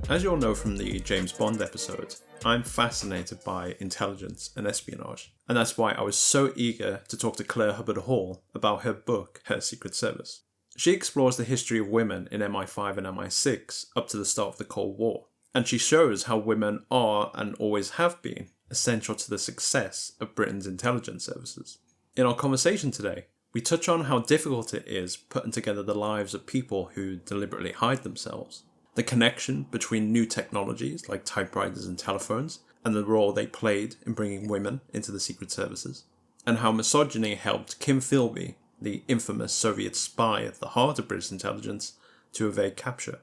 As you'll know from the James Bond episode, I'm fascinated by intelligence and espionage, and that's why I was so eager to talk to Claire Hubbard-Hall about her book, Her Secret Service. She explores the history of women in MI5 and MI6 up to the start of the Cold War, and she shows how women are, and always have been, essential to the success of Britain's intelligence services. In our conversation today, we touch on how difficult it is putting together the lives of people who deliberately hide themselves, the connection between new technologies like typewriters and telephones and the role they played in bringing women into the secret services, and how misogyny helped Kim Philby, the infamous Soviet spy at the heart of British intelligence, to evade capture.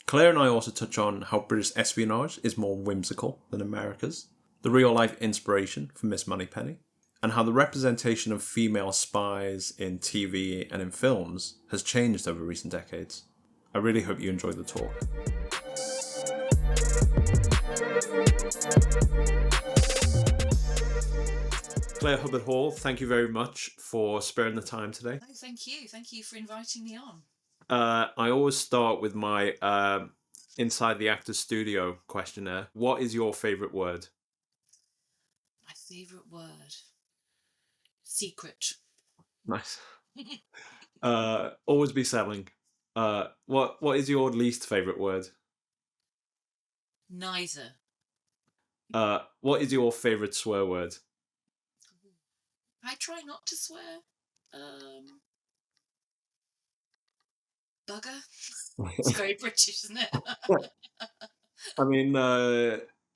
Claire and I also touch on how British espionage is more whimsical than America's, the real-life inspiration for Ms Moneypenny, and how the representation of female spies in TV and in films has changed over recent decades. I really hope you enjoyed the talk. Claire Hubbard-Hall, thank you very much for sparing the time today. Oh, thank you. Thank you for inviting me on. I always start with my Inside the Actors Studio questionnaire. What is your favourite word? My favourite word? Secret. Nice. Always be selling. What is your least favourite word? Neither. What is your favourite swear word? I try not to swear. Bugger. It's very British, isn't it? I mean,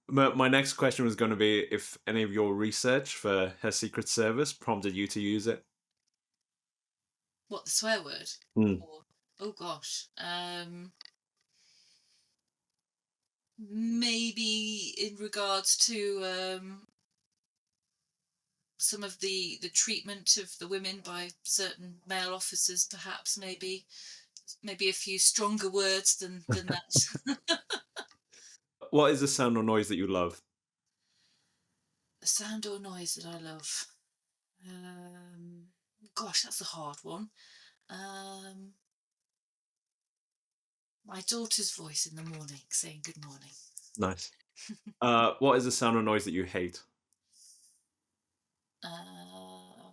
my next question was going to be if any of your research for Her Secret Service prompted you to use it. What, the swear word? Mm. Or, oh gosh. Maybe in regards to some of the treatment of the women by certain male officers, perhaps maybe a few stronger words than that. What is the sound or noise that you love? The sound or noise that I love? Gosh, that's a hard one. My daughter's voice in the morning saying good morning. Nice. What is the sound or noise that you hate? Oh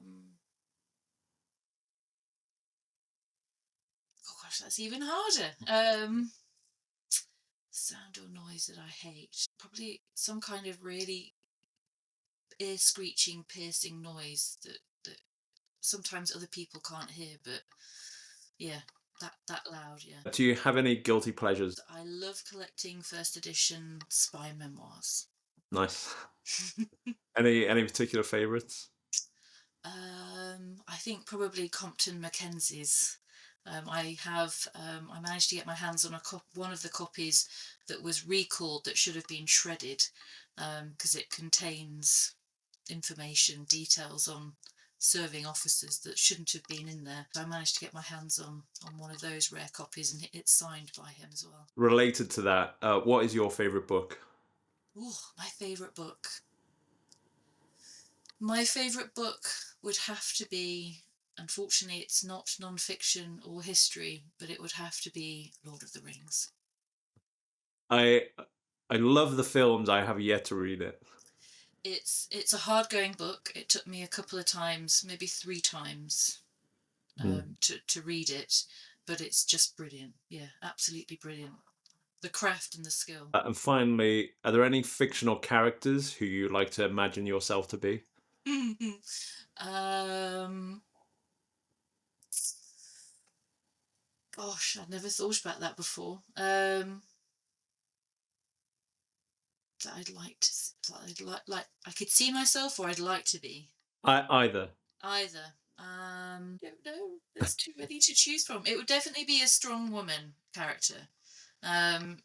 gosh, that's even harder. Sound or noise that I hate? Probably some kind of really ear-screeching, piercing noise that sometimes other people can't hear, but yeah, that loud, yeah. Do you have any guilty pleasures? I love collecting first edition spy memoirs. Nice. Any particular favourites? I think probably Compton Mackenzie's. I managed to get my hands on one of the copies that was recalled that should have been shredded, because it contains information, details on serving officers that shouldn't have been in there. So I managed to get my hands on one of those rare copies, and it's signed by him as well. Related to that, what is your favourite book? Ooh, my favourite book. My favourite book would have to be, unfortunately it's not non-fiction or history, but it would have to be Lord of the Rings. I love the films. I have yet to read it. It's a hard-going book. It took me a couple of times, maybe 3 times, to read it, but it's just brilliant. Yeah, absolutely brilliant. The craft and the skill. And finally, are there any fictional characters who you like to imagine yourself to be? Gosh, I'd never thought about that before. That I'd like I could see myself, or I'd like to be. Either. Don't know. There's too many to choose from. It would definitely be a strong woman character.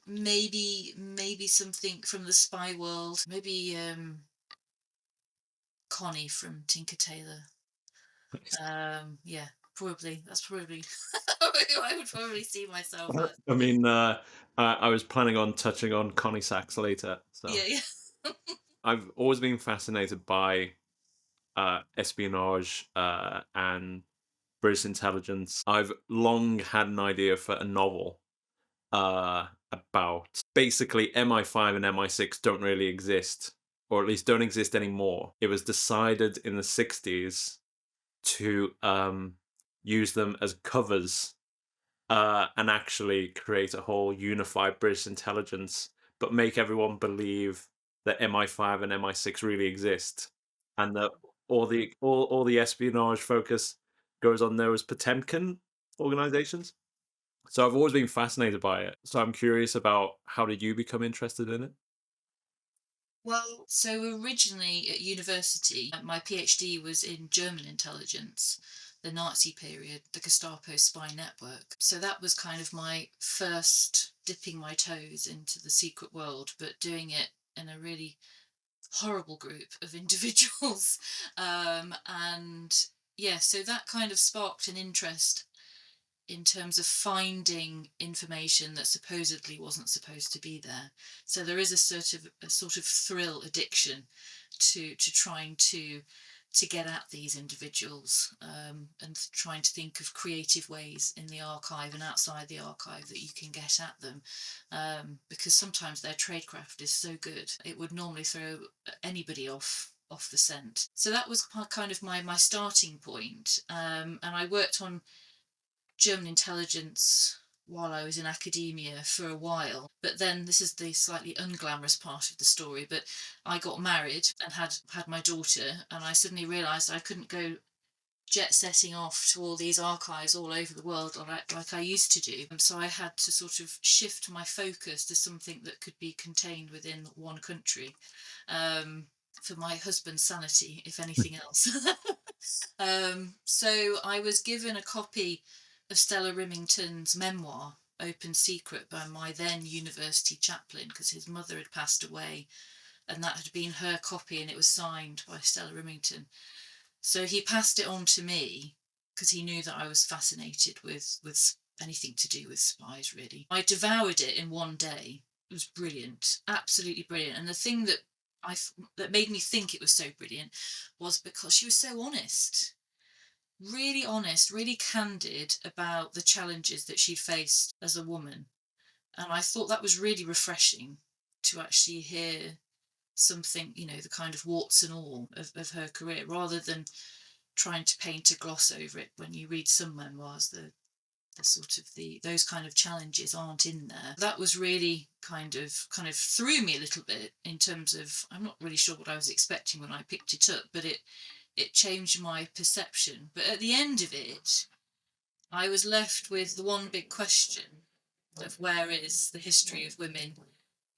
Maybe something from the spy world. Maybe Connie from Tinker Tailor Yeah, probably. That's probably who I would probably see myself as. I mean, I was planning on touching on Connie Sachs later, so Yeah, yeah. I've always been fascinated by espionage and British intelligence. I've long had an idea for a novel about basically MI5 and MI6 don't really exist, or at least don't exist anymore. It was decided in the 60s to use them as covers and actually create a whole unified British intelligence, but make everyone believe that MI5 and MI6 really exist, and that all the espionage focus goes on those Potemkin organizations. So I've always been fascinated by it. So I'm curious about how did you become interested in it? Well, so originally at university, my PhD was in German intelligence, the Nazi period, the Gestapo spy network. So that was kind of my first dipping my toes into the secret world, but doing it in a really horrible group of individuals. And yeah, so that kind of sparked an interest in terms of finding information that supposedly wasn't supposed to be there. So there is a sort of thrill addiction to trying to get at these individuals, and trying to think of creative ways in the archive and outside the archive that you can get at them, because sometimes their tradecraft is so good it would normally throw anybody off the scent. So that was kind of my starting point, and I worked on German intelligence while I was in academia for a while. But then this is the slightly unglamorous part of the story. But I got married and had my daughter, and I suddenly realised I couldn't go jet setting off to all these archives all over the world like I used to do. And so I had to sort of shift my focus to something that could be contained within one country. For my husband's sanity, if anything else. So I was given a copy of Stella Rimington's memoir, Open Secret, by my then university chaplain, because his mother had passed away, and that had been her copy, and it was signed by Stella Rimington. So he passed it on to me because he knew that I was fascinated with anything to do with spies, really. I devoured it in one day. It was brilliant, absolutely brilliant. And the thing that made me think it was so brilliant was because she was so honest, really candid about the challenges that she'd faced as a woman. And I thought that was really refreshing to actually hear something, the kind of warts and all of her career, rather than trying to paint a gloss over it. When you read some memoirs, the sort of those kind of challenges aren't in there. That was really kind of threw me a little bit, in terms of, I'm not really sure what I was expecting when I picked it up, but it changed my perception. But at the end of it, I was left with the one big question of where is the history of women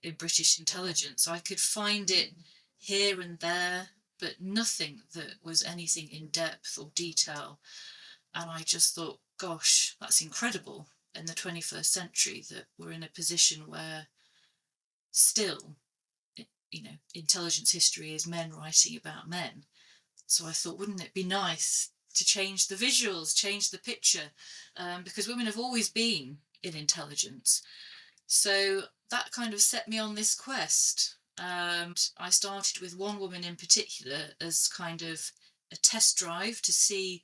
in British intelligence. I could find it here and there, but nothing that was anything in depth or detail. And I just thought, gosh, that's incredible in the 21st century that we're in a position where still, intelligence history is men writing about men. So I thought, wouldn't it be nice to change the visuals, change the picture, because women have always been in intelligence. So that kind of set me on this quest. I started with one woman in particular as kind of a test drive to see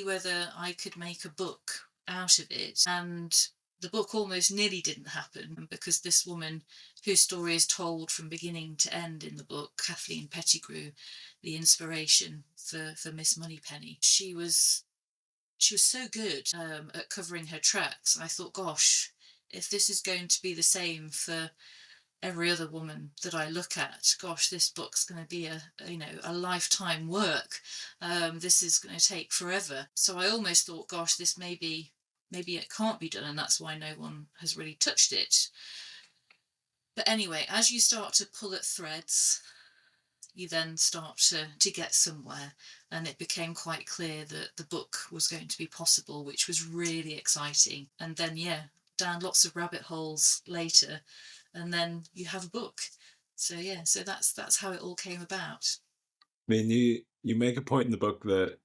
whether I could make a book out of it. And the book almost nearly didn't happen, because this woman, whose story is told from beginning to end in the book, Kathleen Pettigrew, the inspiration for Ms Moneypenny, she was so good at covering her tracks. I thought, gosh, if this is going to be the same for every other woman that I look at, gosh, this book's going to be a lifetime work. This is going to take forever. So I almost thought, gosh, this maybe it can't be done, and that's why no one has really touched it. But anyway, as you start to pull at threads, you then start to get somewhere, and it became quite clear that the book was going to be possible, which was really exciting. And then, yeah, down lots of rabbit holes later, and then you have a book. So yeah, so that's how it all came about. I mean, you make a point in the book that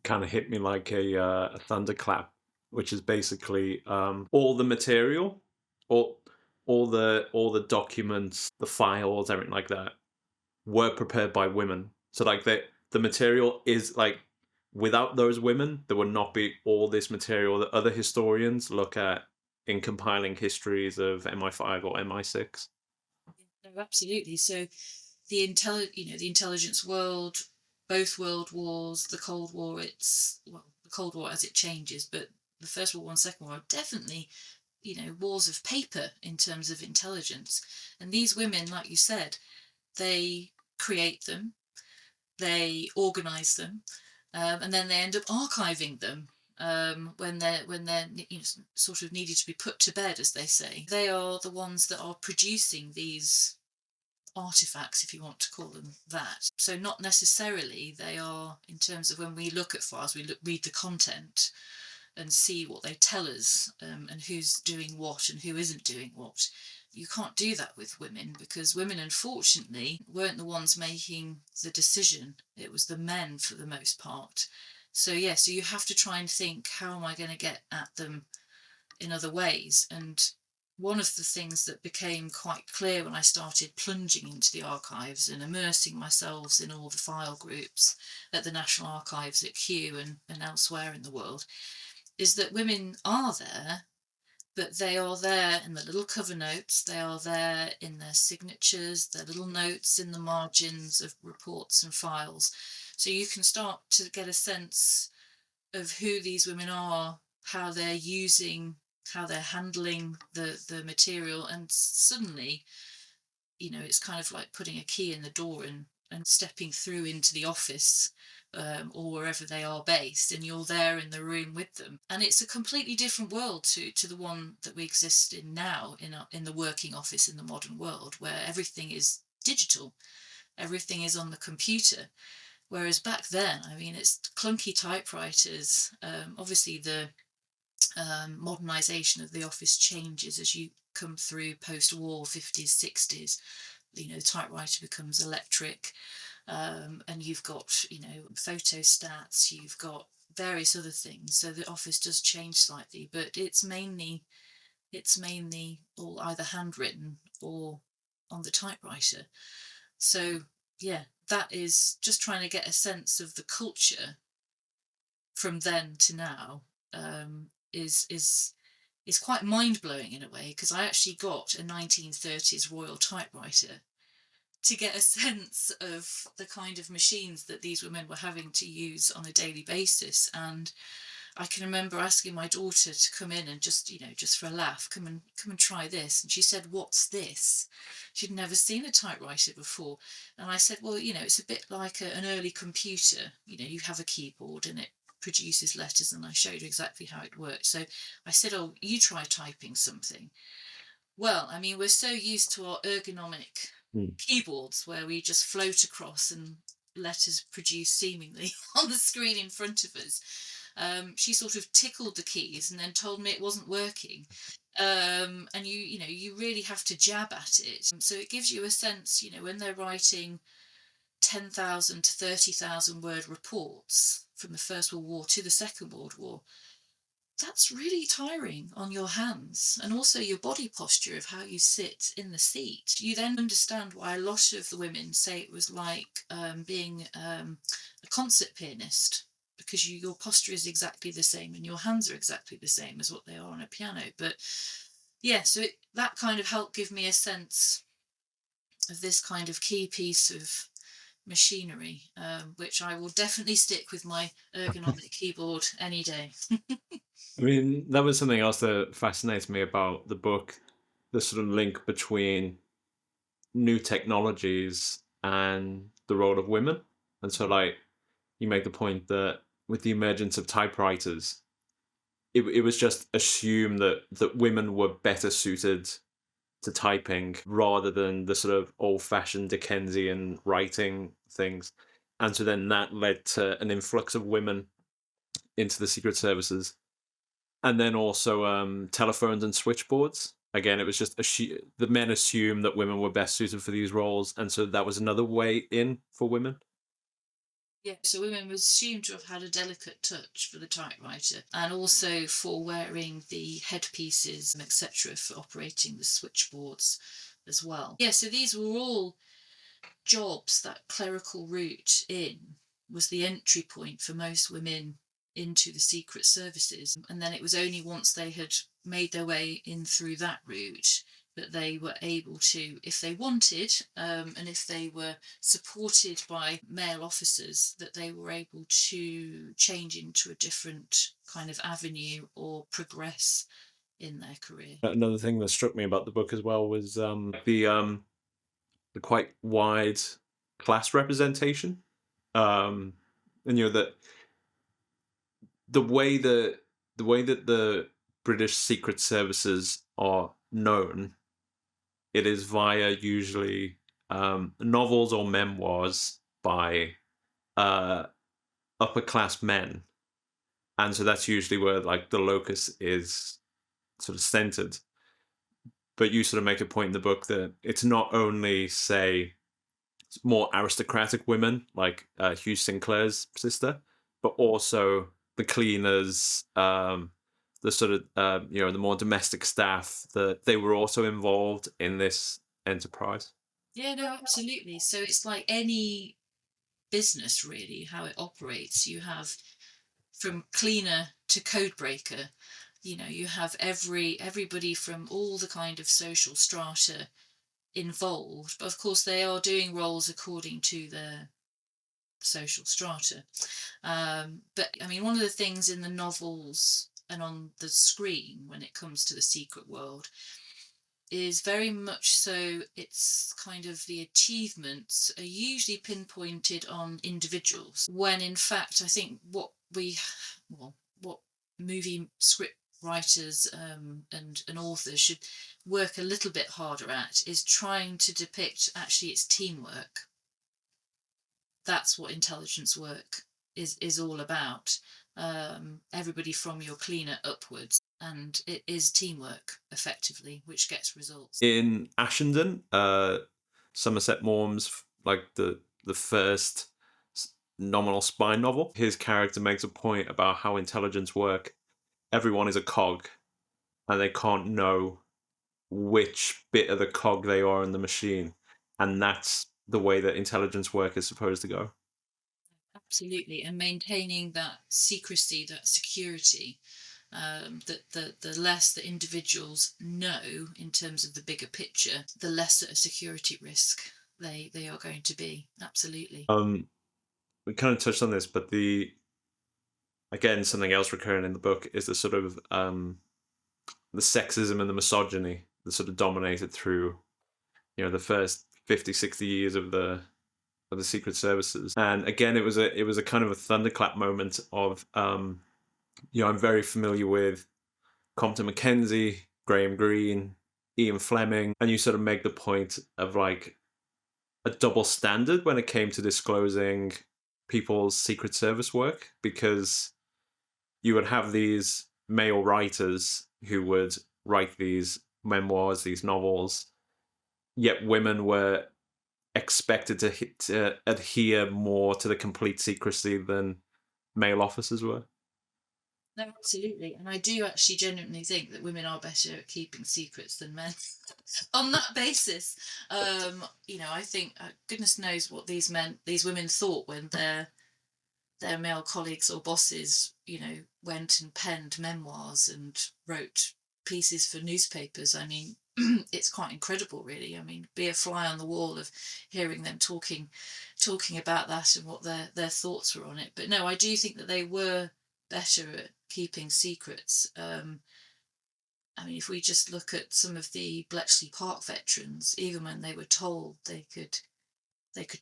kind of hit me like a thunderclap, which is basically all the material, all all the documents, the files, everything like that, were prepared by women. So like the material is like, without those women, there would not be all this material that other historians look at in compiling histories of MI5 or MI6. No, absolutely. So the intelligence world, both world wars, the Cold War, it's well, the Cold War as it changes, but the First World War and Second World are definitely, wars of paper in terms of intelligence. And these women, like you said, they create them, they organize them, and then they end up archiving them when they're sort of needed to be put to bed, as they say. They are the ones that are producing these artifacts, if you want to call them that. So not necessarily they are, in terms of when we look at files, read the content and see what they tell us, and who's doing what and who isn't doing what. You can't do that with women, because women, unfortunately, weren't the ones making the decision. It was the men for the most part. So yeah, so you have to try and think, how am I going to get at them in other ways? And one of the things that became quite clear when I started plunging into the archives and immersing myself in all the file groups at the National Archives at Kew and elsewhere in the world, is that women are there, but they are there in the little cover notes, they are there in their signatures, their little notes in the margins of reports and files. So you can start to get a sense of who these women are, how they're using, how they're handling the material, and suddenly, it's kind of like putting a key in the door and stepping through into the office, or wherever they are based, and you're there in the room with them. And it's a completely different world to the one that we exist in now, in the working office in the modern world, where everything is digital, everything is on the computer. Whereas back then, I mean, it's clunky typewriters. Obviously, the modernisation of the office changes as you come through post-war 50s, 60s. The typewriter becomes electric, and you've got, photostats, you've got various other things. So the office does change slightly, but it's mainly all either handwritten or on the typewriter. So yeah, that is just trying to get a sense of the culture from then to now. Is quite mind-blowing in a way, because I actually got a 1930s Royal typewriter to get a sense of the kind of machines that these women were having to use on a daily basis. And I can remember asking my daughter to come in and just for a laugh, come and try this. And she said, "What's this?" She'd never seen a typewriter before. And I said, "Well, it's a bit like an early computer. You have a keyboard and it produces letters." And I showed her exactly how it worked. So I said, "Oh, you try typing something." Well, I mean, we're so used to our ergonomic Hmm. keyboards where we just float across and letters produce seemingly on the screen in front of us. She sort of tickled the keys and then told me it wasn't working. And you really have to jab at it. So it gives you a sense, when they're writing 10,000 to 30,000 word reports from the First World War to the Second World War, that's really tiring on your hands, and also your body posture of how you sit in the seat. You then understand why a lot of the women say it was like being a concert pianist, because your posture is exactly the same and your hands are exactly the same as what they are on a piano. But yeah, so that kind of helped give me a sense of this kind of key piece of machinery, which I will definitely stick with my ergonomic keyboard any day. I mean, that was something else that fascinates me about the book, the sort of link between new technologies and the role of women. And so, like, you make the point that with the emergence of typewriters, it was just assumed that women were better suited to typing rather than the sort of old-fashioned Dickensian writing things. And so then that led to an influx of women into the secret services. And then also telephones and switchboards. Again, it was just the men assumed that women were best suited for these roles, and so that was another way in for women. Yeah, so women were assumed to have had a delicate touch for the typewriter and also for wearing the headpieces, etc., for operating the switchboards as well. Yeah, so these were all jobs. That clerical route in was the entry point for most women into the secret services. And then it was only once they had made their way in through that route that they were able to, if they wanted, and if they were supported by male officers, that they were able to change into a different kind of avenue or progress in their career. Another thing that struck me about the book as well was the quite wide class representation, and that the way that the British secret services are known, it is via usually novels or memoirs by upper class men, and so that's usually where like the locus is sort of centered. But you sort of make a point in the book that it's not only, say, more aristocratic women like Hugh Sinclair's sister, but also the cleaners, the sort of the more domestic staff, that they were also involved in this enterprise. Yeah, no, absolutely. So it's like any business, really, how it operates. You have from cleaner to code breaker. You have everybody from all the kind of social strata involved, but of course they are doing roles according to their social strata. But I mean, one of the things in the novels and on the screen when it comes to the secret world is very much so, it's kind of the achievements are usually pinpointed on individuals, when in fact I think what movie script writers and authors should work a little bit harder at is trying to depict actually it's teamwork. That's what intelligence work is all about. Everybody from your cleaner upwards, and it is teamwork effectively which gets results. In Ashenden, Somerset Maugham's like the first nominal spy novel, his character makes a point about how intelligence work. Everyone is a cog, and they can't know which bit of the cog they are in the machine, and that's the way that intelligence work is supposed to go. Absolutely, and maintaining that secrecy, that security, that the less the individuals know in terms of the bigger picture, the lesser a security risk they are going to be. Absolutely. We kind of touched on this, but again, something else recurring in the book is the sort of the sexism and the misogyny that sort of dominated through the first 50, 60 years of the secret services. And again, it was a kind of a thunderclap moment of I'm very familiar with Compton Mackenzie, Graham Greene, Ian Fleming, and you sort of make the point of like a double standard when it came to disclosing people's secret service work, because you would have these male writers who would write these memoirs, these novels, yet women were expected to adhere more to the complete secrecy than male officers were. No, absolutely. And I do actually genuinely think that women are better at keeping secrets than men. On that basis, I think goodness knows what these women thought when their male colleagues or bosses, went and penned memoirs and wrote pieces for newspapers. I mean, it's quite incredible, really. I mean, be a fly on the wall of hearing them talking about that and what their thoughts were on it. But no, I do think that they were better at keeping secrets. I mean, if we just look at some of the Bletchley Park veterans, even when they were told they could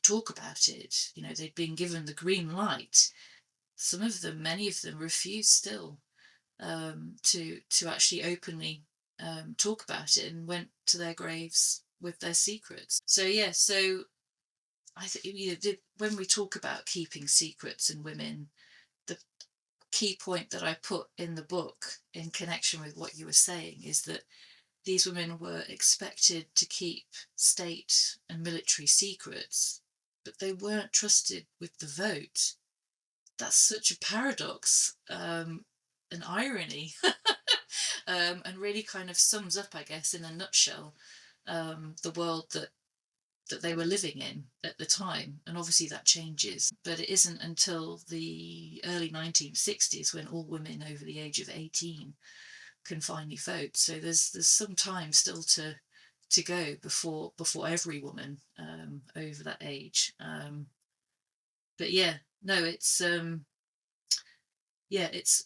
talk about it, they'd been given the green light. Some of them, many of them, refused still to actually openly talk about it, and went to their graves with their secrets. So yeah, so I think when we talk about keeping secrets and women, the key point that I put in the book in connection with what you were saying is that these women were expected to keep state and military secrets, but they weren't trusted with the vote. That's such a paradox, an irony, and really kind of sums up, I guess, in a nutshell, the world that they were living in at the time. And obviously that changes, but it isn't until the early 1960s when all women over the age of 18 can finally vote. So there's some time still to go before every woman over that age. But yeah, no, it's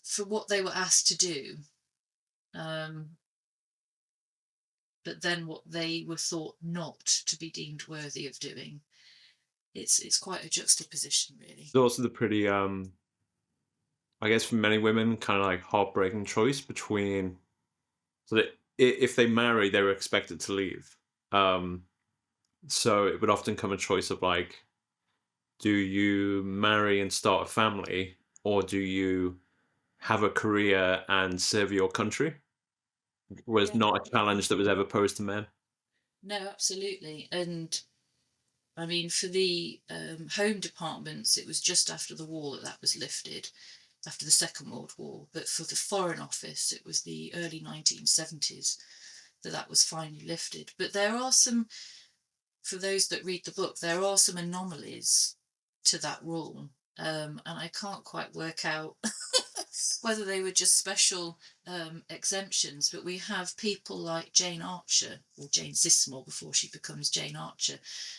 for what they were asked to do, um, but then what they were thought not to be deemed worthy of doing. It's quite a juxtaposition, really. It's also the pretty, I guess for many women, kind of like heartbreaking choice between, so that if they marry, they were expected to leave. Um, so it would often come a choice of like, do you marry and start a family, or do you have a career and serve your country? Was Yeah, not a challenge that was ever posed to men. no, absolutely. And I mean, for the home departments, it was just after the war that was lifted, after the Second World War. But for the Foreign Office, it was the early 1970s that was finally lifted. But there are some, for those that read the book, there are some anomalies to that rule. And I can't quite work out whether they were just special exemptions, but we have people like Jane Archer, or Jane Sismore before she becomes Jane Archer,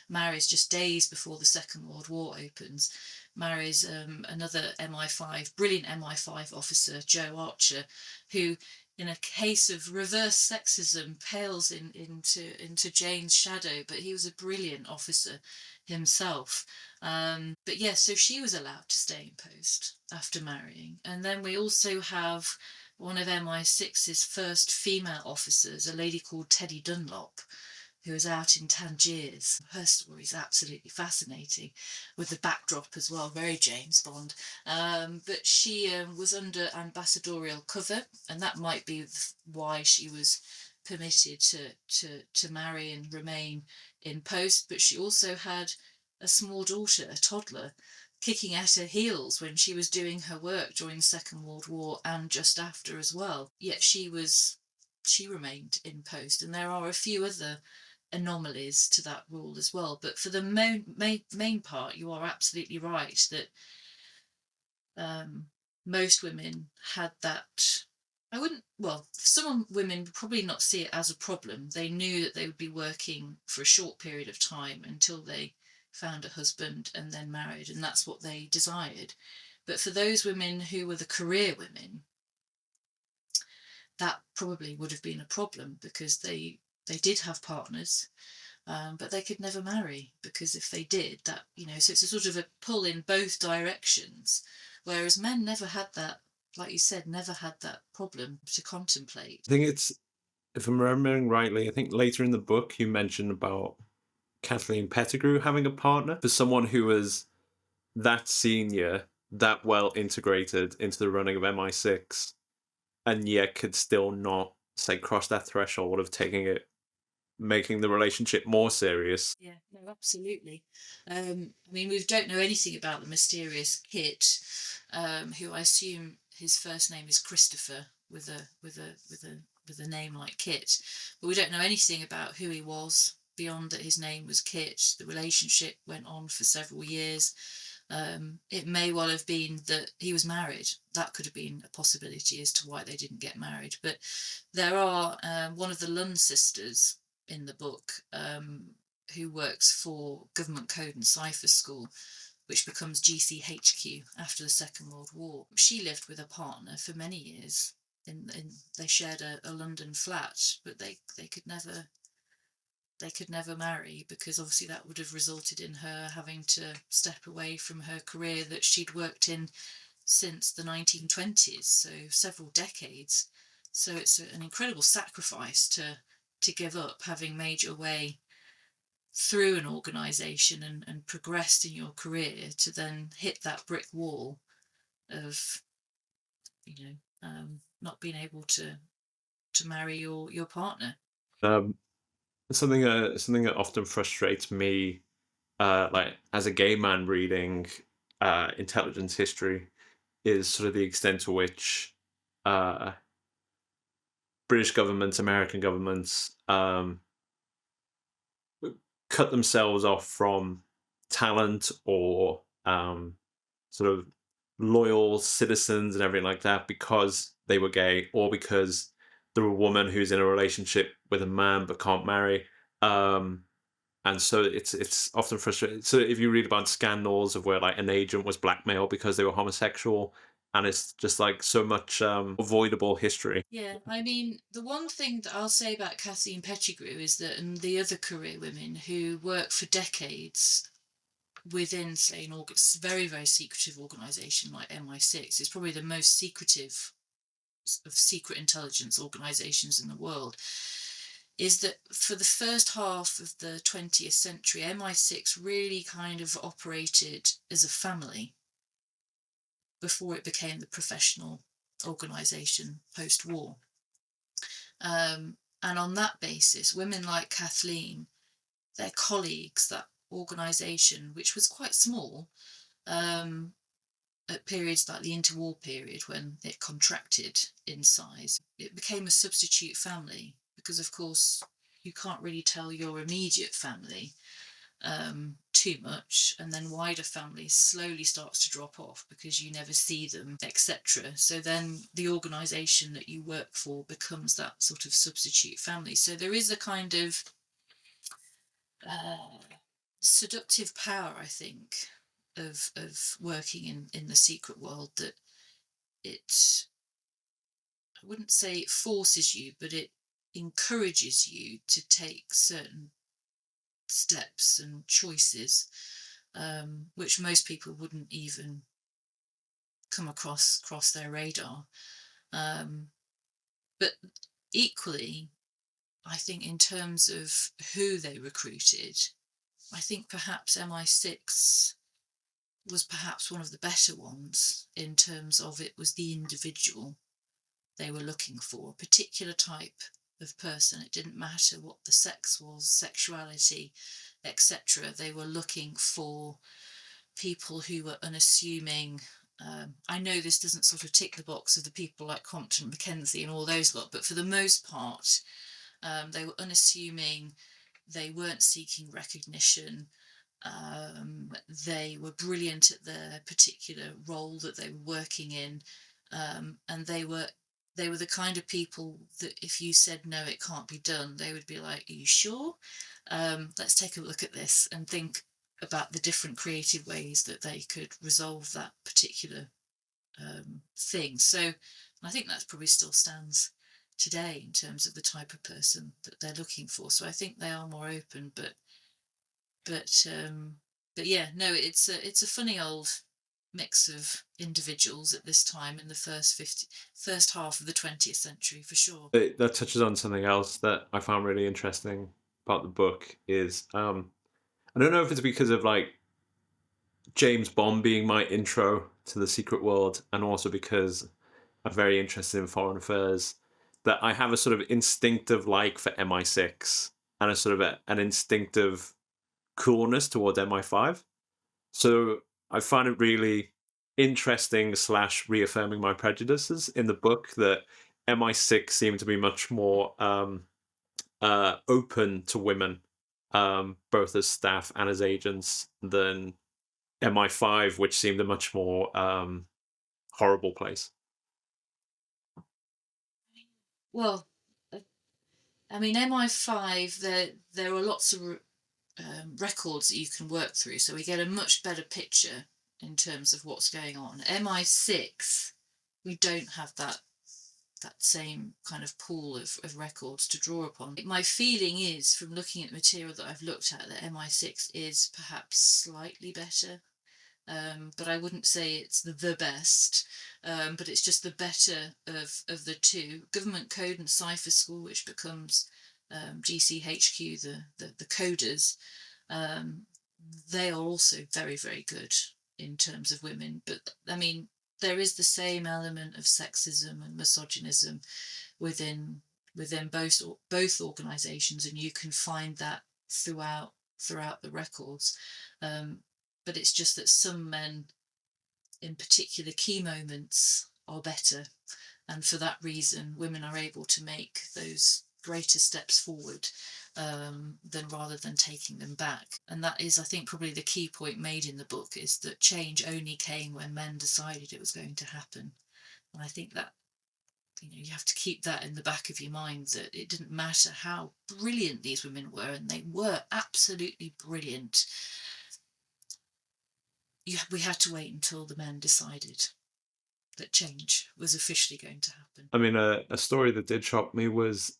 marries just days before the Second World War opens, marries another MI5, brilliant MI5 officer, Joe Archer, who in a case of reverse sexism pales into Jane's shadow, but he was a brilliant officer himself. But yeah, so she was allowed to stay in post after marrying. And then we also have one of MI6's first female officers, a lady called Teddy Dunlop, who was out in Tangiers. Her story is absolutely fascinating, with the backdrop as well, very James Bond. But she was under ambassadorial cover, and that might be why she was permitted to marry and remain in post. But she also had a small daughter, a toddler, kicking at her heels when she was doing her work during the Second World War and just after as well. Yet she remained in post, and there are a few other anomalies to that rule as well. But for the main part, you are absolutely right that most women had that. I wouldn't, well, some women would probably not see it as a problem. They knew that they would be working for a short period of time until they found a husband and then married, and that's what they desired. But for those women who were the career women, that probably would have been a problem because they did have partners, but they could never marry because if they did that, so it's a sort of a pull in both directions, whereas men never had that, like you said, never had that problem to contemplate. I think it's, if I'm remembering rightly, I think later in the book you mentioned about Kathleen Pettigrew having a partner. For someone who was that senior, that well integrated into the running of MI6, and yet could still not, say, cross that threshold of making the relationship more serious. Yeah, no, absolutely. I mean, we don't know anything about the mysterious Kit, who I assume his first name is Christopher, with a name like Kit, but we don't know anything about who he was beyond that his name was Kit. The relationship went on for several years. It may well have been that he was married. That could have been a possibility as to why they didn't get married. But there are one of the Lund sisters in the book, who works for Government Code and Cipher School, which becomes GCHQ after the Second World War. She lived with a partner for many years. They shared a London flat, but they could never marry because obviously that would have resulted in her having to step away from her career that she'd worked in since the 1920s, so several decades. So it's an incredible sacrifice to give up having made your way through an organisation and progressed in your career to then hit that brick wall of not being able to marry your partner. Something that often frustrates me like as a gay man reading intelligence history, is sort of the extent to which uh, British governments, American governments cut themselves off from talent or sort of loyal citizens and everything like that because they were gay or because they're a woman who's in a relationship with a man but can't marry. Um, and so it's often frustrating. So if you read about scandals of where like an agent was blackmailed because they were homosexual, and it's just like so much avoidable history. Yeah, I mean, the one thing that I'll say about Kathleen Pettigrew is that, and the other career women who work for decades within, say, an very, very secretive organisation like MI6, is probably the most secretive of secret intelligence organisations in the world, is that for the first half of the 20th century, MI6 really kind of operated as a family before it became the professional organisation post-war. And on that basis, women like Kathleen, their colleagues, that organisation, which was quite small, at periods like the interwar period when it contracted in size, it became a substitute family because, of course, you can't really tell your immediate family too much, and then wider families slowly starts to drop off because you never see them, etc. So then the organisation that you work for becomes that sort of substitute family. So there is a kind of seductive power, I think, of working in the secret world, that it, I wouldn't say it forces you, but it encourages you to take certain steps and choices, which most people wouldn't even come across their radar. But equally, I think in terms of who they recruited, I think perhaps MI6 was perhaps one of the better ones in terms of it was the individual they were looking for, a particular type of person. It didn't matter what the sex was, sexuality, etc. They were looking for people who were unassuming. I know this doesn't sort of tick the box of the people like Compton, Mackenzie and all those lot, but for the most part, they were unassuming, they weren't seeking recognition, they were brilliant at their particular role that they were working in, and they were the kind of people that if you said no, it can't be done, they would be like, are you sure? Let's take a look at this and think about the different creative ways that they could resolve that particular thing. So I think that probably still stands today in terms of the type of person that they're looking for. So I think they are more open, but yeah, no, it's a funny old mix of individuals at this time in the first half of the 20th century, for sure. That touches on something else that I found really interesting about the book is I don't know if it's because of like James Bond being my intro to the secret world, and also because I'm very interested in foreign affairs, that I have a sort of instinctive like for MI6 and a sort of an instinctive coolness towards MI5. So I find it really interesting slash reaffirming my prejudices in the book that MI6 seem to be much more open to women, both as staff and as agents, than MI5, which seemed a much more horrible place. Well, I mean, MI5, there are lots of records that you can work through, so we get a much better picture in terms of what's going on. MI6, we don't have that same kind of pool of records to draw upon. My feeling is, from looking at the material that I've looked at, that MI6 is perhaps slightly better, but I wouldn't say it's the best, but it's just the better of the two. Government Code and Cipher School, which becomes GCHQ, the coders, they are also very, very good in terms of women. But I mean, there is the same element of sexism and misogynism within both organisations, and you can find that throughout throughout the records. But it's just that some men, in particular key moments, are better, and for that reason women are able to make those greater steps forward, than rather than taking them back. And that is, I think, probably the key point made in the book, is that change only came when men decided it was going to happen. And I think that, you have to keep that in the back of your mind, that it didn't matter how brilliant these women were, and they were absolutely brilliant. We had to wait until the men decided that change was officially going to happen. I mean, a story that did shock me was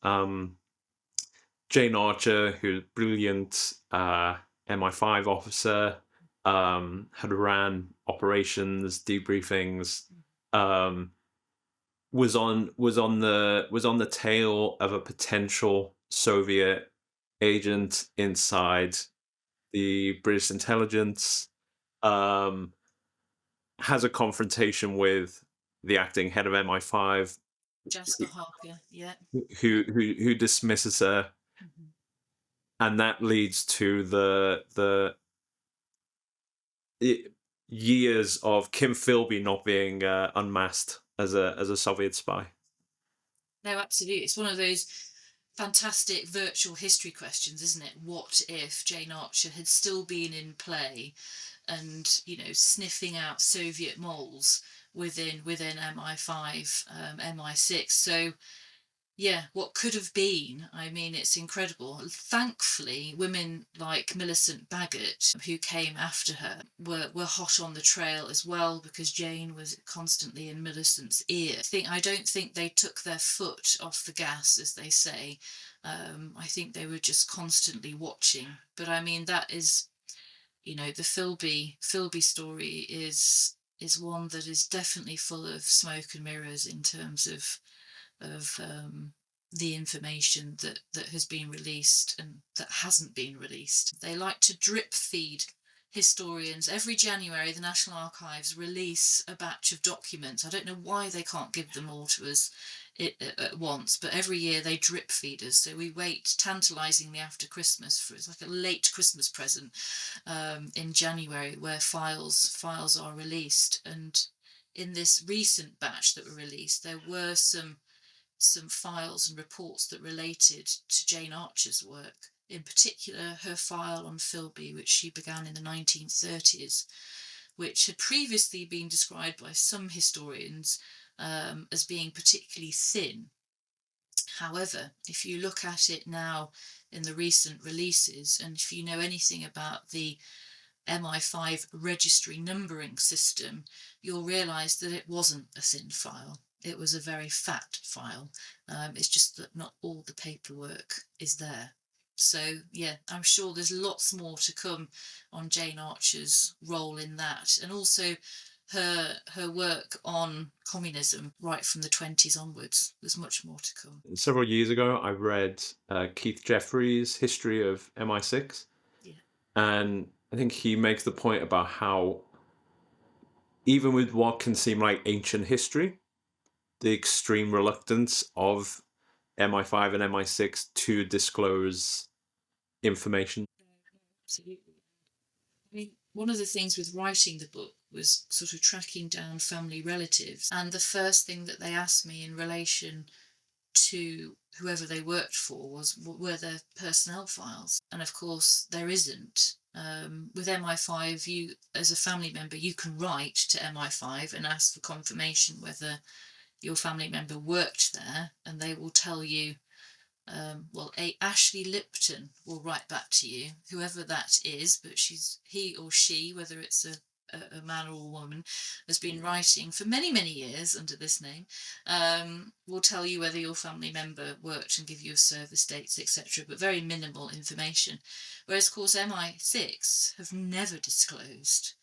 Jane Archer, who's a brilliant MI5 officer, had ran operations, debriefings, was on the tail of a potential Soviet agent inside the British intelligence, has a confrontation with the acting head of MI5, Jasper Harker, yeah. who dismisses her, and that leads to the years of Kim Philby not being unmasked as a Soviet spy. No, absolutely. It's one of those fantastic virtual history questions, isn't it? What if Jane Archer had still been in play and, sniffing out Soviet moles within MI5, MI6? So yeah, what could have been. I mean, it's incredible. Thankfully, women like Millicent Baggott, who came after her, were hot on the trail as well, because Jane was constantly in Millicent's ear. I don't think they took their foot off the gas, as they say. I think they were just constantly watching. But I mean, that is, the Philby story is one that is definitely full of smoke and mirrors in terms of the information that has been released and that hasn't been released. They like to drip feed historians. Every January, the National Archives release a batch of documents. I don't know why they can't give them all to us at once, but every year they drip feed us. So we wait tantalisingly after Christmas it's like a late Christmas present, in January, where files are released. And in this recent batch that were released, there were some files and reports that related to Jane Archer's work, in particular her file on Philby, which she began in the 1930s, which had previously been described by some historians as being particularly thin. However, if you look at it now in the recent releases, and if you know anything about the MI5 registry numbering system, you'll realise that it wasn't a thin file. It was a very fat file. It's just that not all the paperwork is there. So yeah, I'm sure there's lots more to come on Jane Archer's role in that, and also her work on communism right from the 20s onwards. There's much more to come. Several years ago, I read Keith Jeffreys' History of MI6, and I think he makes the point about how, even with what can seem like ancient history, the extreme reluctance of MI5 and MI6 to disclose information. Absolutely. I mean, one of the things with writing the book was sort of tracking down family relatives, and the first thing that they asked me in relation to whoever they worked for was, were there personnel files? And of course there isn't. With MI5, you as a family member, you can write to MI5 and ask for confirmation whether your family member worked there, and they will tell you, Ashley Lipton will write back to you, whoever that is, but he or she, whether it's a man or a woman, has been writing for many, many years under this name, will tell you whether your family member worked and give you service dates, etc., but very minimal information. Whereas, of course, MI6 have never disclosed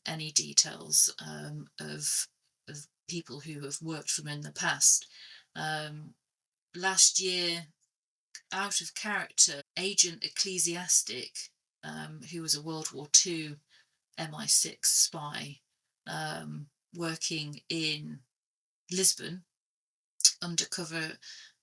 any details of people who have worked for them in the past. Last year, out of character, Agent Ecclesiastic, who was a World War II MI6 spy, working in Lisbon, undercover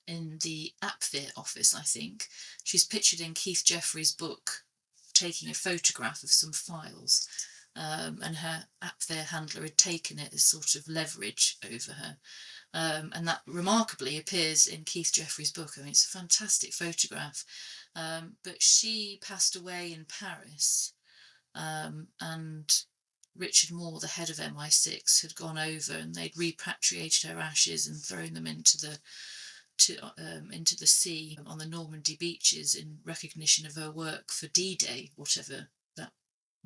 in the Apfir office, I think. She's pictured in Keith Jeffrey's book taking a photograph of some files, and her Apfir handler had taken it as sort of leverage over her. And that remarkably appears in Keith Jeffrey's book. I mean, it's a fantastic photograph. But she passed away in Paris, and Richard Moore, the head of MI6, had gone over and they'd repatriated her ashes and thrown them into the sea on the Normandy beaches in recognition of her work for D-Day, whatever that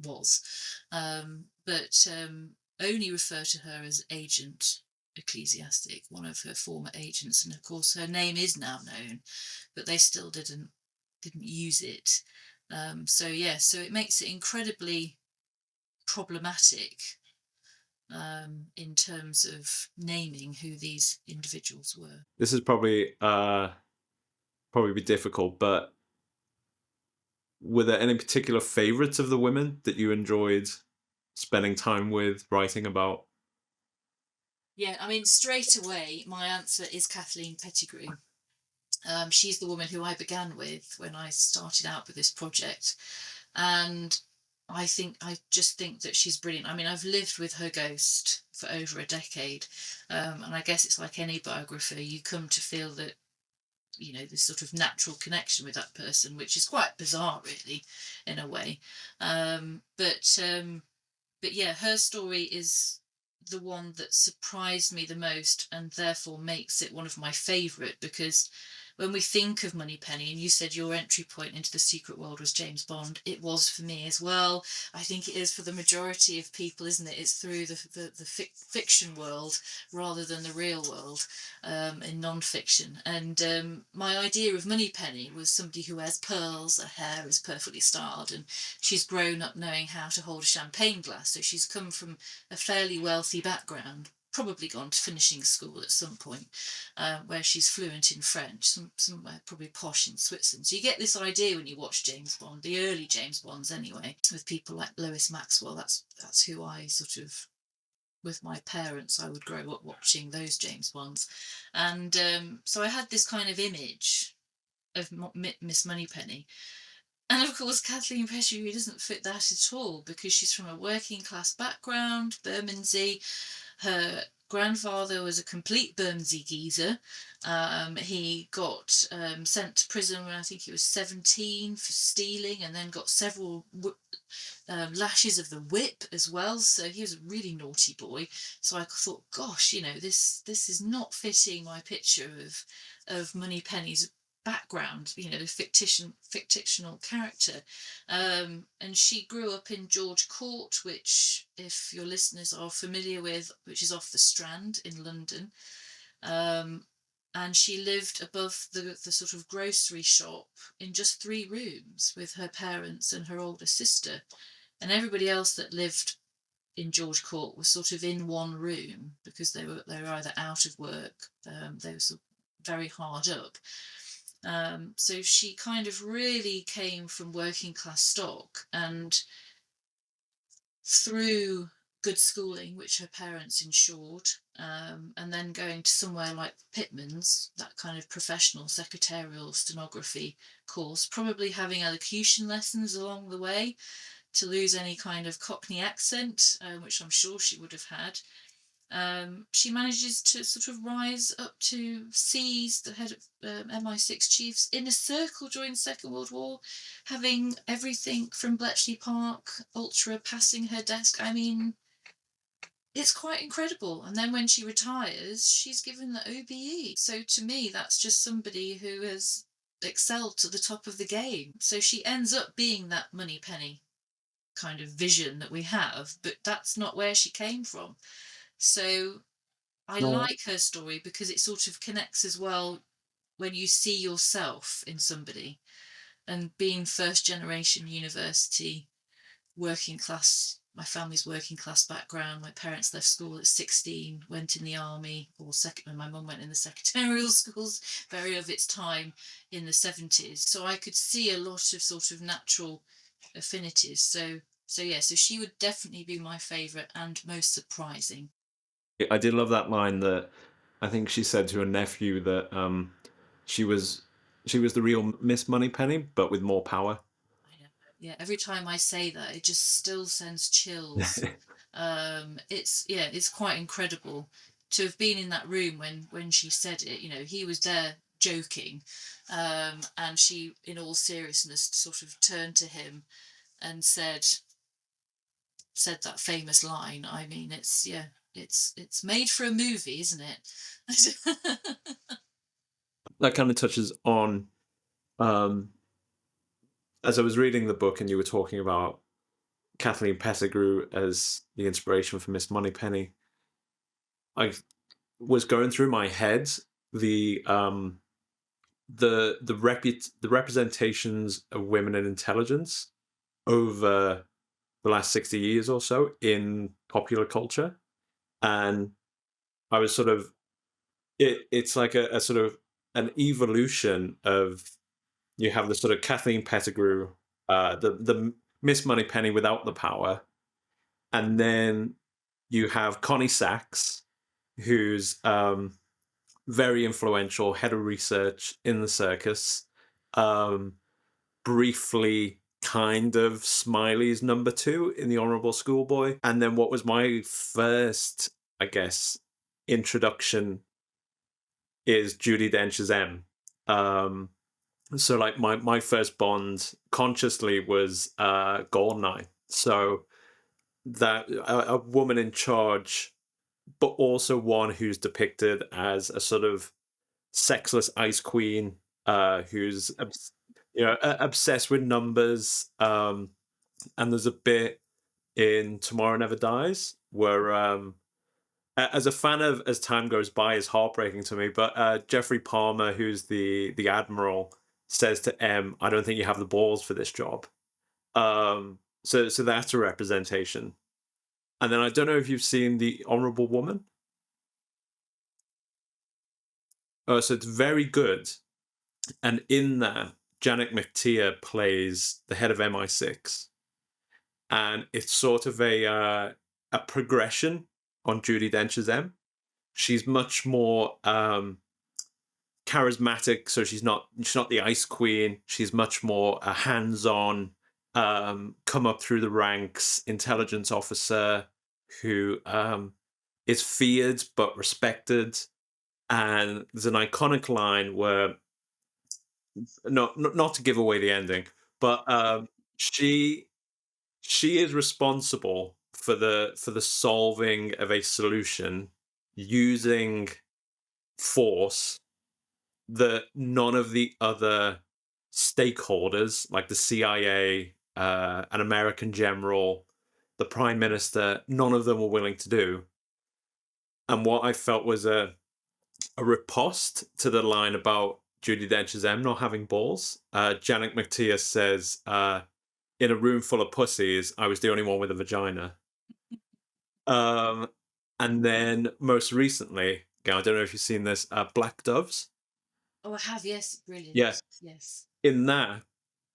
was. But only refer to her as Agent Ecclesiastic, one of her former agents, and of course her name is now known, but they still didn't use it. So it makes it incredibly problematic in terms of naming who these individuals were. This is probably be difficult, but were there any particular favorites of the women that you enjoyed spending time with, writing about? Yeah, I mean, straight away, my answer is Kathleen Pettigrew. She's the woman who I began with when I started out with this project. And I just think that she's brilliant. I mean, I've lived with her ghost for over a decade. And I guess it's like any biographer, you come to feel that, you know, this sort of natural connection with that person, which is quite bizarre, really, in a way. But yeah, her story is the one that surprised me the most and therefore makes it one of my favourite, because when we think of Moneypenny, and you said your entry point into the secret world was James Bond, it was for me as well. I think it is for the majority of people, isn't it? It's through the fiction world rather than the real world, in non-fiction. And my idea of Moneypenny was somebody who wears pearls, her hair is perfectly styled, and she's grown up knowing how to hold a champagne glass. So she's come from a fairly wealthy background, probably gone to finishing school at some point, where she's fluent in French, somewhere probably posh in Switzerland. So you get this idea when you watch James Bond, the early James Bonds anyway, with people like Lois Maxwell. That's who I sort of, with my parents, I would grow up watching those James Bonds. And so I had this kind of image of Ms Moneypenny. And of course, Kathleen Pettigrew doesn't fit that at all, because she's from a working class background, Bermondsey. Her grandfather was a complete Bermondsey geezer. He got sent to prison when I think he was 17 for stealing, and then got several lashes of the whip as well. So he was a really naughty boy. So I thought, gosh, you know, this is not fitting my picture of Moneypenny's background, you know, the fictional character. And she grew up in George Court, which, if your listeners are familiar with, which is off the Strand in London. And she lived above the sort of grocery shop in just 3 rooms with her parents and her older sister. And everybody else that lived in George Court was sort of in one room because they were either out of work, they were sort of very hard up. So she kind of really came from working class stock, and through good schooling, which her parents ensured, and then going to somewhere like Pitman's, that kind of professional secretarial stenography course, probably having elocution lessons along the way to lose any kind of Cockney accent, which I'm sure she would have had. She manages to sort of rise up to seize the head of MI6 chiefs in a circle during the Second World War, having everything from Bletchley Park Ultra passing her desk. I mean, it's quite incredible. And then when she retires, she's given the OBE. So to me, that's just somebody who has excelled to the top of the game. So she ends up being that Moneypenny kind of vision that we have, but that's not where she came from. So I like her story because it sort of connects as well when you see yourself in somebody. And being first generation university, working class, my family's working class background, my parents left school at 16, went in the army, and my mum went in the secretarial schools, very of its time in the 70s. So I could see a lot of sort of natural affinities. So she would definitely be my favourite and most surprising. I did love that line that I think she said to her nephew that She was the real Miss Moneypenny, but with more power. I know. Yeah, every time I say that, it just still sends chills. It's quite incredible to have been in that room when she said it. You know, he was there joking, and she, in all seriousness, sort of turned to him and said that famous line. I mean, it's made for a movie, isn't it? That kind of touches on, um, as I was reading the book and you were talking about Kathleen Pettigrew as the inspiration for Miss Moneypenny, I was going through my head the the representations of women in intelligence over the last 60 years or so in popular culture, and I was sort of it's like a sort of an evolution of, you have the sort of Kathleen Pettigrew, the Miss Moneypenny without the power, and then you have Connie Sachs, who's very influential, head of research in the circus, um, briefly kind of Smiley's number two in The Honourable Schoolboy. And then what was my first, I guess, introduction is Judi Dench's M. So like my first Bond consciously was Goldeneye. So that a woman in charge, but also one who's depicted as a sort of sexless ice queen, who's obsessed with numbers. And there's a bit in Tomorrow Never Dies where, as a fan of As Time Goes By, is heartbreaking to me, but Jeffrey Palmer, who's the admiral, says to M, "I don't think you have the balls for this job." So that's a representation. And then I don't know if you've seen The Honourable Woman. So it's very good. And in that, Janet McTeer plays the head of MI6. And it's sort of a progression on Judi Dench's M. She's much more charismatic, so she's not the ice queen. She's much more a hands-on, come up through the ranks intelligence officer who is feared but respected. And there's an iconic line where, not to give away the ending, but she is responsible for the solving of a solution using force that none of the other stakeholders, like the CIA, an American general, the prime minister, none of them were willing to do. And what I felt was a riposte to the line about Judi Dench's M not having balls. Janet McTeer says, in a room full of pussies, I was the only one with a vagina. And then most recently, again, I don't know if you've seen this, Black Doves. Oh, I have. Yes, brilliant. Yeah. Yes. In that,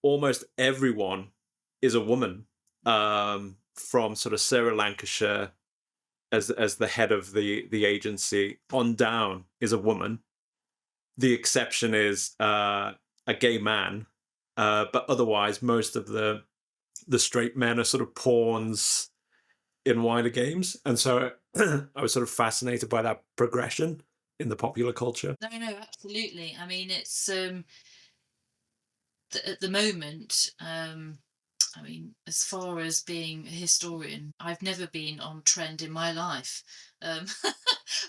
almost everyone is a woman, from sort of Sarah Lancashire as the head of the agency on down is a woman. The exception is a gay man, but otherwise most of the straight men are sort of pawns in wider games. And so I was sort of fascinated by that progression in the popular culture. No, no, absolutely. I mean, it's at the moment, I mean, as far as being a historian, I've never been on trend in my life. Um,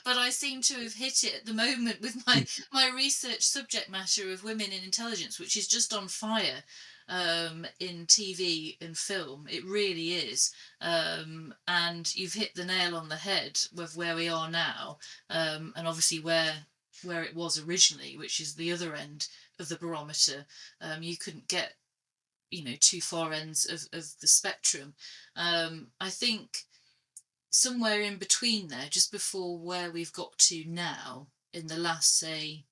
but I seem to have hit it at the moment with my research subject matter of women in intelligence, which is just on fire, in TV and film. It really is. And you've hit the nail on the head with where we are now, and obviously where it was originally, which is the other end of the barometer. You couldn't get, two far ends of the spectrum. I think somewhere in between there, just before where we've got to now, in the last, say,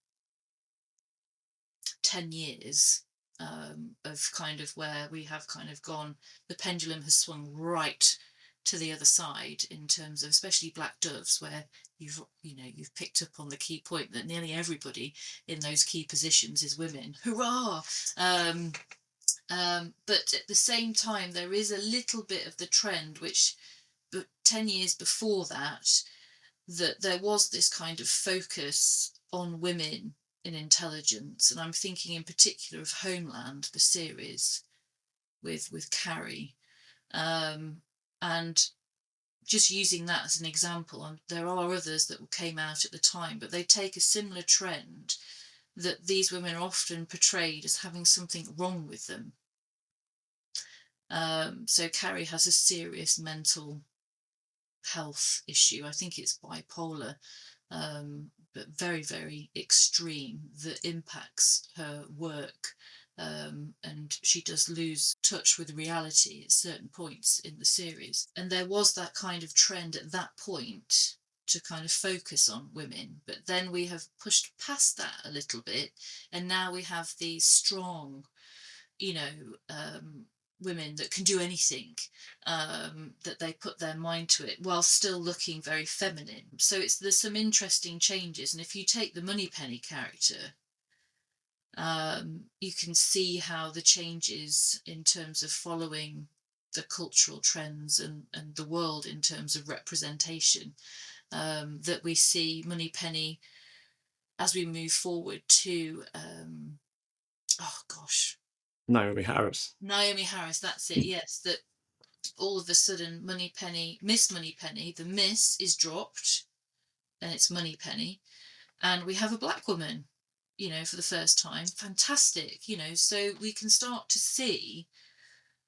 10 years, of kind of where we have kind of gone, the pendulum has swung right to the other side in terms of especially Black Doves, where you've picked up on the key point that nearly everybody in those key positions is women. Hurrah! But at the same time, there is a little bit of the trend, which, but 10 years before that there was this kind of focus on women in intelligence, and I'm thinking in particular of Homeland, the series with Carrie, and just using that as an example. And there are others that came out at the time, but they take a similar trend that these women are often portrayed as having something wrong with them. So Carrie has a serious mental health issue. I think it's bipolar, but very, very extreme, that impacts her work. And she does lose touch with reality at certain points in the series. And there was that kind of trend at that point to kind of focus on women. But then we have pushed past that a little bit, and now we have these strong, women that can do anything, that they put their mind to it while still looking very feminine. So there's some interesting changes. And if you take the Moneypenny character, you can see how the changes in terms of following the cultural trends and the world in terms of representation, that we see Moneypenny as we move forward to Naomi Harris, that's it. Yes, that all of a sudden Ms Moneypenny, the Miss is dropped and it's Moneypenny, and we have a Black woman, for the first time. Fantastic. So we can start to see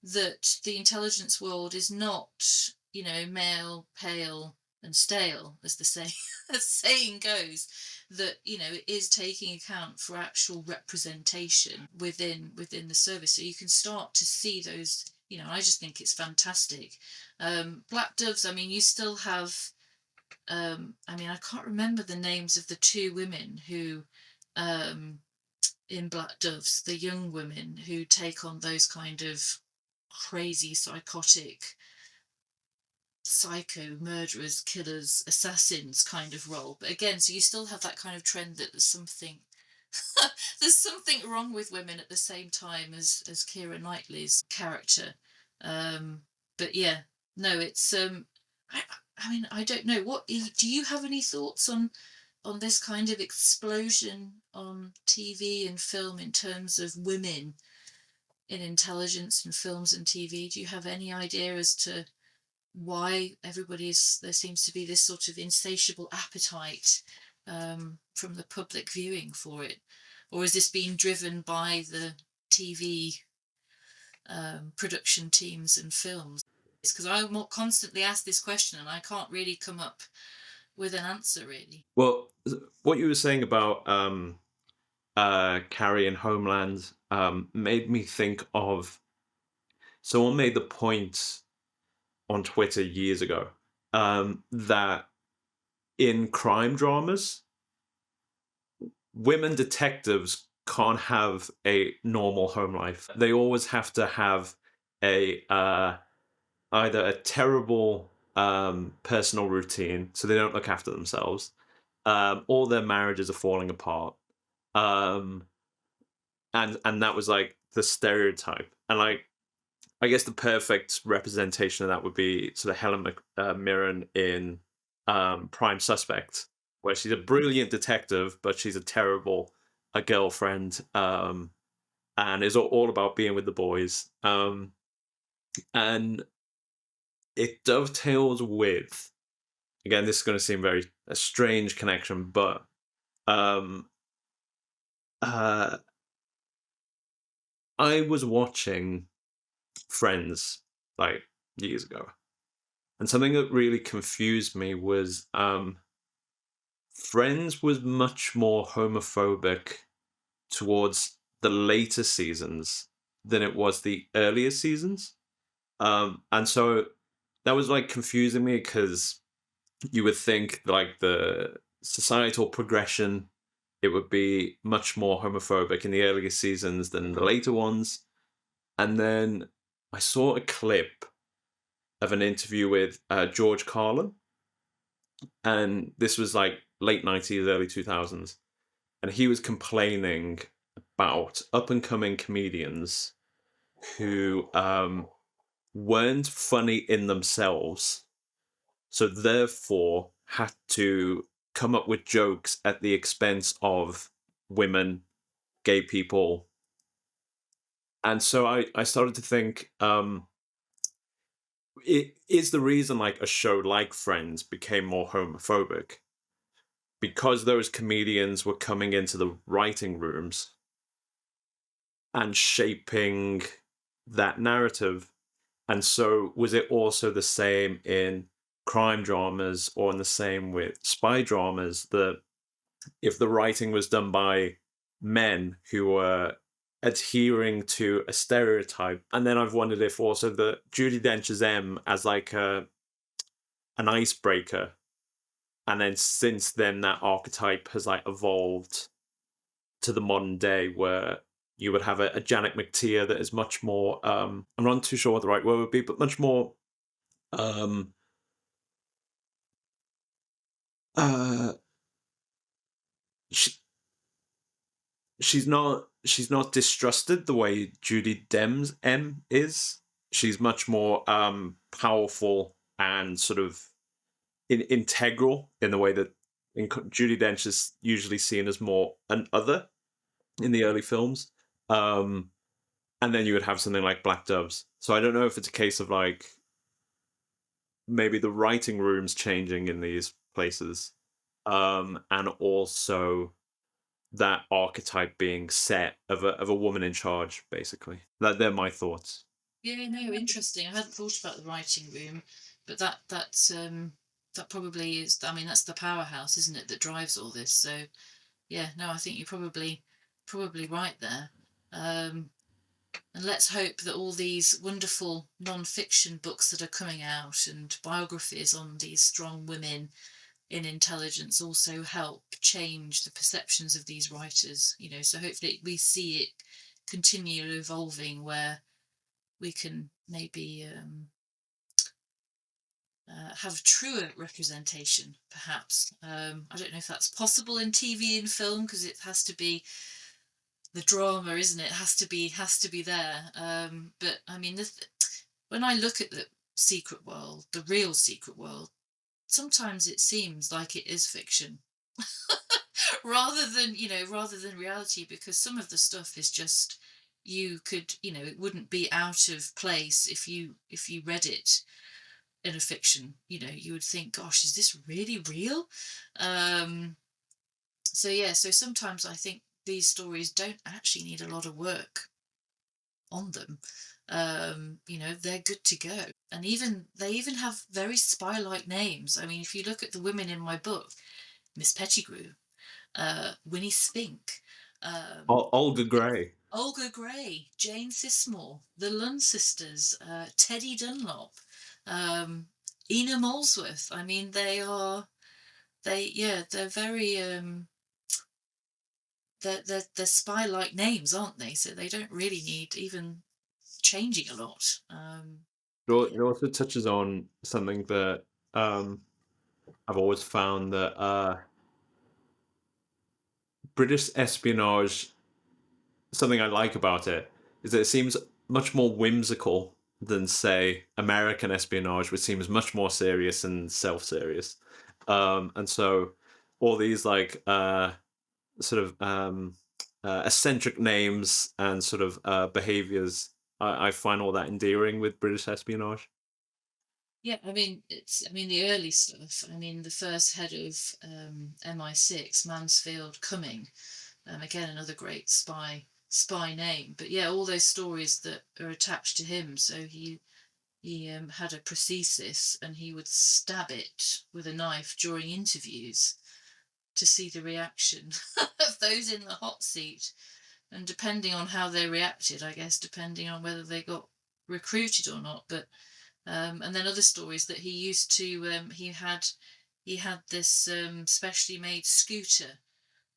that the intelligence world is not, male, pale and stale, as the saying goes, that it is taking account for actual representation within the service. So you can start to see those. I just think it's fantastic. Black Doves, you still have, I can't remember the names of the two women who, in Black Doves, the young women who take on those kind of crazy, psychotic, psycho murderers, killers, assassins kind of role. But again, so you still have that kind of trend that there's something wrong with women at the same time as Keira Knightley's character. But yeah, no, it's I don't know. What do you have any thoughts on this kind of explosion on TV and film in terms of women in intelligence in films and TV? Do you have any idea as to why there seems to be this sort of insatiable appetite from the public viewing for it? Or is this being driven by the TV production teams and films? It's because I constantly ask this question and I can't really come up with an answer, really. Well, what you were saying about Carrie and Homeland made me think of, someone made the point on Twitter years ago that in crime dramas, women detectives can't have a normal home life. They always have to have either a terrible personal routine, so they don't look after themselves, or their marriages are falling apart, and that was like the stereotype. And like, I guess the perfect representation of that would be sort of Helen Mirren in Prime Suspect, where she's a brilliant detective, but she's a terrible girlfriend, and is all about being with the boys. And it dovetails with, again, this is going to seem a strange connection, but I was watching Friends like years ago, and something that really confused me was Friends was much more homophobic towards the later seasons than it was the earlier seasons, and so that was like confusing me, because you would think like the societal progression, it would be much more homophobic in the earlier seasons than the later ones. And then I saw a clip of an interview with George Carlin, and this was like late 90s, early 2000s, and he was complaining about up-and-coming comedians who weren't funny in themselves, so therefore had to come up with jokes at the expense of women, gay people. And so I started to think, it is the reason like a show like Friends became more homophobic, because those comedians were coming into the writing rooms and shaping that narrative. And so was it also the same in crime dramas, or in the same with spy dramas, that if the writing was done by men who were adhering to a stereotype? And then I've wondered if also the Judi Dench's M as like an icebreaker, and then since then that archetype has like evolved to the modern day, where you would have a Janet McTeer that is much more I'm not too sure what the right word would be, but much more uh she, she's not distrusted the way Judi Dench's M is. She's much more powerful and sort of integral in the way that Judi Dench is usually seen as more an other in the early films. And then you would have something like Black Doves. So I don't know if it's a case of like maybe the writing rooms changing in these places, and also that archetype being set of a woman in charge, basically. They're my thoughts. Yeah, no, interesting. I hadn't thought about the writing room, but that probably is. I mean, that's the powerhouse, isn't it, that drives all this? So yeah, no, I think you're probably right there. And let's hope that all these wonderful non-fiction books that are coming out and biographies on these strong women in intelligence also help change the perceptions of these writers. So hopefully we see it continue evolving, where we can maybe have truer representation, perhaps. I don't know if that's possible in TV and film, because it has to be the drama, isn't it? Has to be there. But I mean, when I look at the secret world, the real secret world, sometimes it seems like it is fiction, rather than reality, because some of the stuff is just, it wouldn't be out of place if you read it in a fiction. You would think, gosh, is this really real? So yeah, so sometimes I think these stories don't actually need a lot of work on them. They're good to go. And they even have very spy-like names. I mean, if you look at the women in my book, Miss Pettigrew, Winnie Spink, Olga Gray. Olga Gray, Jane Sismore, the Lund sisters, Teddy Dunlop, Ena Molesworth. I mean, they're very they're spy-like names, aren't they? So they don't really need even changing a lot. It also touches on something that I've always found, that British espionage, something I like about it, is that it seems much more whimsical than, say, American espionage, which seems much more serious and self-serious. And so all these like sort of eccentric names and sort of behaviors, I find all that endearing with British espionage. Yeah, I mean, the early stuff. I mean, the first head of MI6, Mansfield Cumming, again another great spy name. But yeah, all those stories that are attached to him. So he had a prosthesis, and he would stab it with a knife during interviews to see the reaction of those in the hot seat. And depending on how they reacted, I guess, depending on whether they got recruited or not. But and then other stories that he used to he had this specially made scooter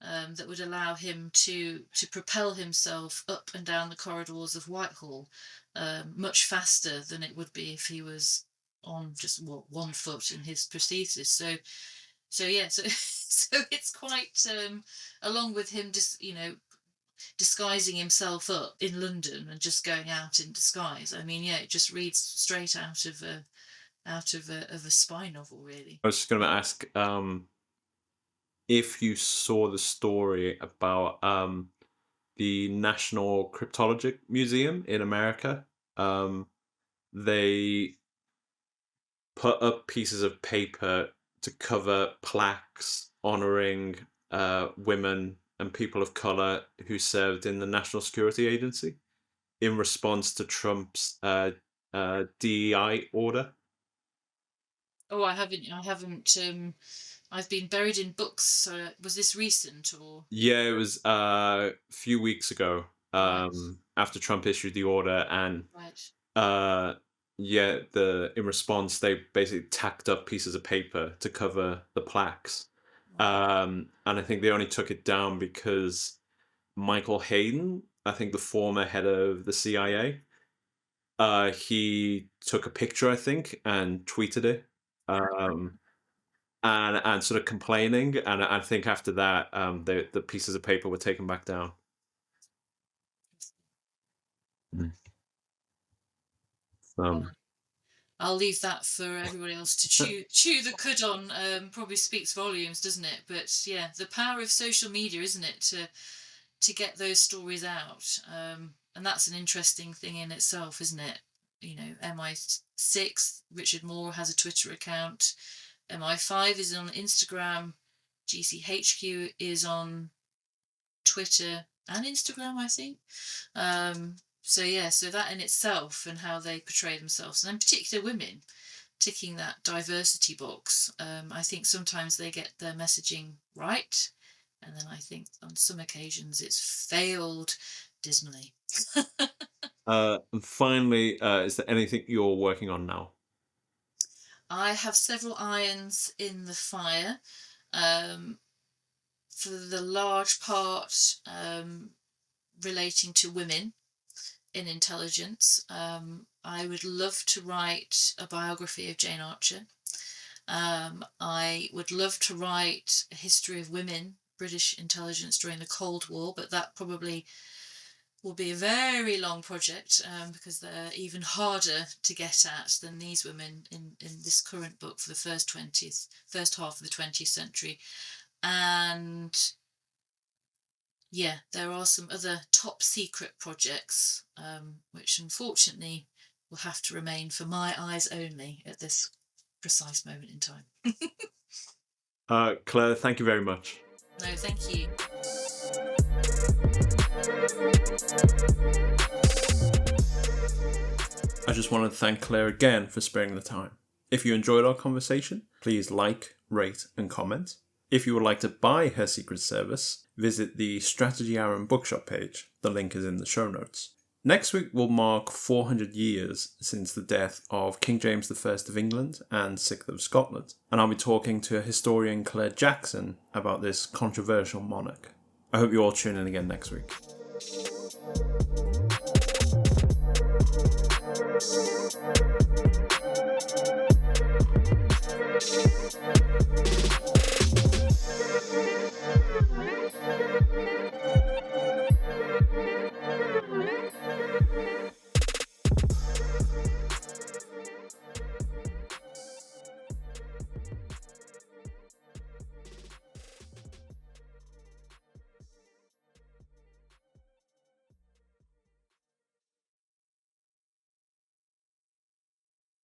that would allow him to propel himself up and down the corridors of Whitehall much faster than it would be if he was on just one foot in his prosthesis. So it's quite along with him just disguising himself up in London and just going out in disguise. I mean, it just reads straight out of a spy novel, really. I was just going to ask if you saw the story about the National Cryptologic Museum in America. They put up pieces of paper to cover plaques honoring women and people of color who served in the National Security Agency in response to Trump's DEI order. Oh, I haven't. I've been buried in books. So was this recent or? Yeah, it was a few weeks ago. Right. After Trump issued the order, and Right. in response they basically tacked up pieces of paper to cover the plaques. And I think they only took it down because Michael Hayden, I think the former head of the CIA, he took a picture, I think, and tweeted it, and sort of complaining. And I think after that, the pieces of paper were taken back down. I'll leave that for everybody else to chew the cud on. Probably speaks volumes, doesn't it? But yeah, the power of social media, isn't it, to get those stories out? And that's an interesting thing in itself, isn't it? MI6, Richard Moore has a Twitter account. MI5 is on Instagram. GCHQ is on Twitter and Instagram, I think. So that in itself and how they portray themselves, and in particular women ticking that diversity box. I think sometimes they get their messaging right, and then I think on some occasions it's failed dismally. And finally, is there anything you're working on now? I have several irons in the fire. For the large part relating to women in intelligence. I would love to write a biography of Jane Archer. I would love to write a history of women, British intelligence during the Cold War, but that probably will be a very long project because they're even harder to get at than these women in this current book for the first half of the 20th century. And there are some other top secret projects, which unfortunately will have to remain for my eyes only at this precise moment in time. Claire, thank you very much. No, thank you. I just want to thank Claire again for sparing the time. If you enjoyed our conversation, please like, rate, and comment. If you would like to buy her Secret Service, visit the Strategy Hour and Bookshop page. The link is in the show notes. Next week will mark 400 years since the death of King James I of England and VI of Scotland, and I'll be talking to historian Claire Jackson about this controversial monarch. I hope you all tune in again next week.